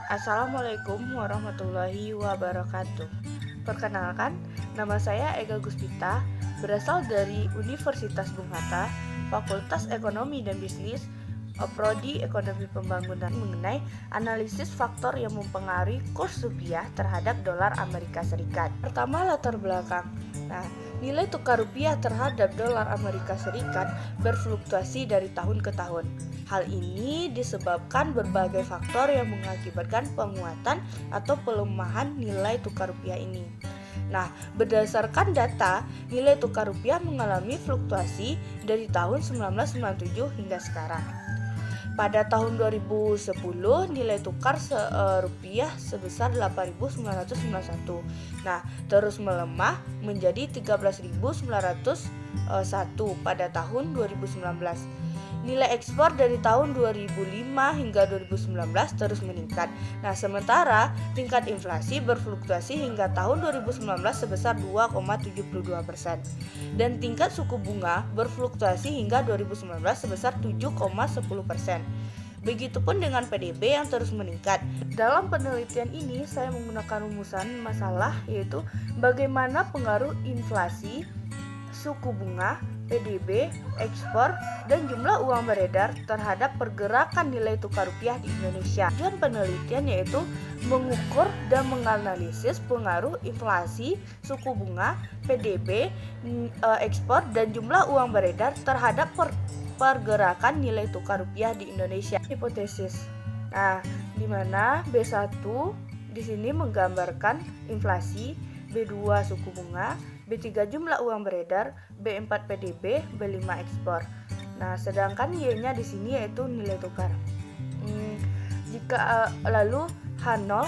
Assalamualaikum warahmatullahi wabarakatuh. Perkenalkan, nama saya Ega Guspita, berasal dari Universitas Bung Hatta, Fakultas Ekonomi dan Bisnis, Prodi Ekonomi Pembangunan, mengenai analisis faktor yang mempengaruhi kurs rupiah terhadap dolar Amerika Serikat. Pertama, latar belakang. Nilai tukar rupiah terhadap dolar Amerika Serikat berfluktuasi dari tahun ke tahun. Hal ini disebabkan berbagai faktor yang mengakibatkan penguatan atau pelemahan nilai tukar rupiah ini. Berdasarkan data, nilai tukar rupiah mengalami fluktuasi dari tahun 1997 hingga sekarang. Pada tahun 2010, nilai tukar rupiah sebesar 8.991. Terus melemah menjadi 13.901 pada tahun 2019. Nilai ekspor dari tahun 2005 hingga 2019 terus meningkat. Sementara tingkat inflasi berfluktuasi hingga tahun 2019 sebesar 2,72% dan tingkat suku bunga berfluktuasi hingga 2019 sebesar 7,10%. Begitupun dengan PDB yang terus meningkat. Dalam penelitian ini saya menggunakan rumusan masalah, yaitu bagaimana pengaruh inflasi, suku bunga, PDB, ekspor, dan jumlah uang beredar terhadap pergerakan nilai tukar rupiah di Indonesia. Tujuan penelitian yaitu mengukur dan menganalisis pengaruh inflasi, suku bunga, PDB, ekspor, dan jumlah uang beredar terhadap pergerakan nilai tukar rupiah di Indonesia. Hipotesis. Di mana B1 di sini menggambarkan inflasi, B2 suku bunga, B3 jumlah uang beredar, B4 PDB, B5 ekspor. Sedangkan Y-nya di sini yaitu nilai tukar. Jika lalu H0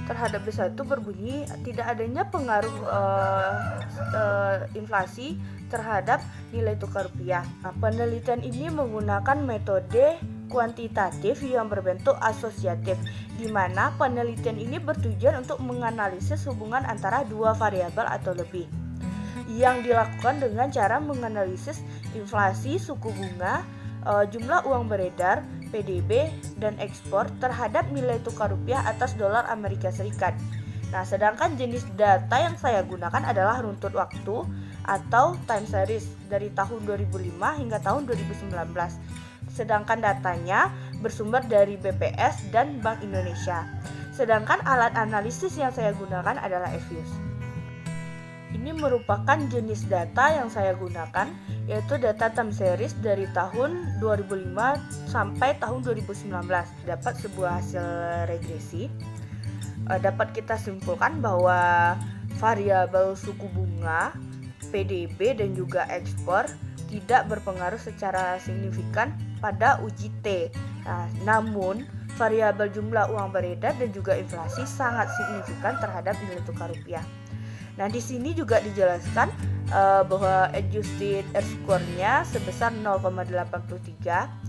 terhadap B1 berbunyi tidak adanya pengaruh inflasi terhadap nilai tukar rupiah. Penelitian ini menggunakan metode kuantitatif yang berbentuk asosiatif, di mana penelitian ini bertujuan untuk menganalisis hubungan antara dua variabel atau lebih, yang dilakukan dengan cara menganalisis inflasi, suku bunga, jumlah uang beredar, PDB, dan ekspor terhadap nilai tukar rupiah atas dolar Amerika Serikat. Sedangkan jenis data yang saya gunakan adalah runtut waktu atau time series dari tahun 2005 hingga tahun 2019. Sedangkan datanya bersumber dari BPS dan Bank Indonesia. Sedangkan alat analisis yang saya gunakan adalah EViews. Ini merupakan jenis data yang saya gunakan, yaitu data time series dari tahun 2005 sampai tahun 2019. Dapat sebuah hasil regresi. Dapat kita simpulkan bahwa variabel suku bunga, PDB, dan juga ekspor tidak berpengaruh secara signifikan pada uji T. Namun variabel jumlah uang beredar dan juga inflasi sangat signifikan terhadap nilai tukar rupiah. Di sini juga dijelaskan bahwa adjusted R-score-nya sebesar 0,83.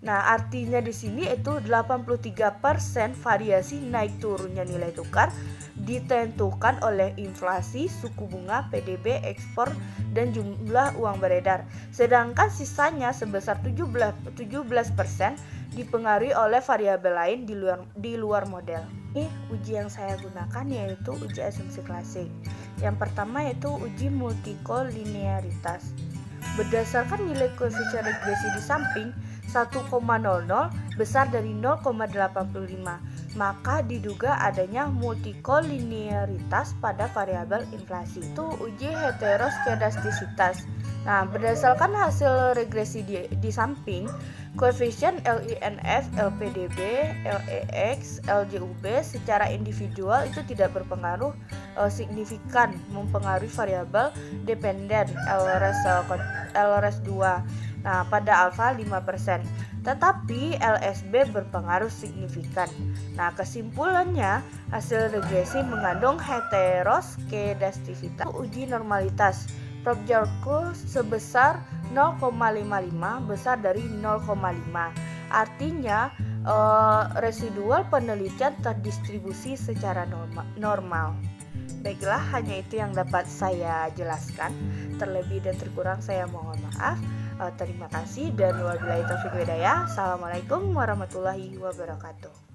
Artinya di sini itu 83% variasi naik turunnya nilai tukar ditentukan oleh inflasi, suku bunga, PDB, ekspor, dan jumlah uang beredar. Sedangkan sisanya sebesar 17% dipengaruhi oleh variabel lain di luar model. Ini uji yang saya gunakan yaitu uji asumsi klasik. Yang pertama yaitu uji multikolinearitas. Berdasarkan nilai koefisien regresi di samping 1,00 besar dari 0,85, maka diduga adanya multikolinearitas pada variabel inflasi. Itu uji heteroskedastisitas. Berdasarkan hasil regresi di samping, koefisien LINF, LPDB, LEX, LJUB secara individual itu tidak berpengaruh signifikan mempengaruhi variabel dependen LRS2 pada alfa 5%, tetapi LSB berpengaruh signifikan. Kesimpulannya, hasil regresi mengandung heteroskedastisitas. Uji normalitas, Probjarku sebesar 0,55 besar dari 0,5. Artinya residual penelitian terdistribusi secara normal. Baiklah, hanya itu yang dapat saya jelaskan. Terlebih dan terkurang saya mohon maaf. Terima kasih dan wabillahi taufiq wal hidayah. Assalamualaikum warahmatullahi wabarakatuh.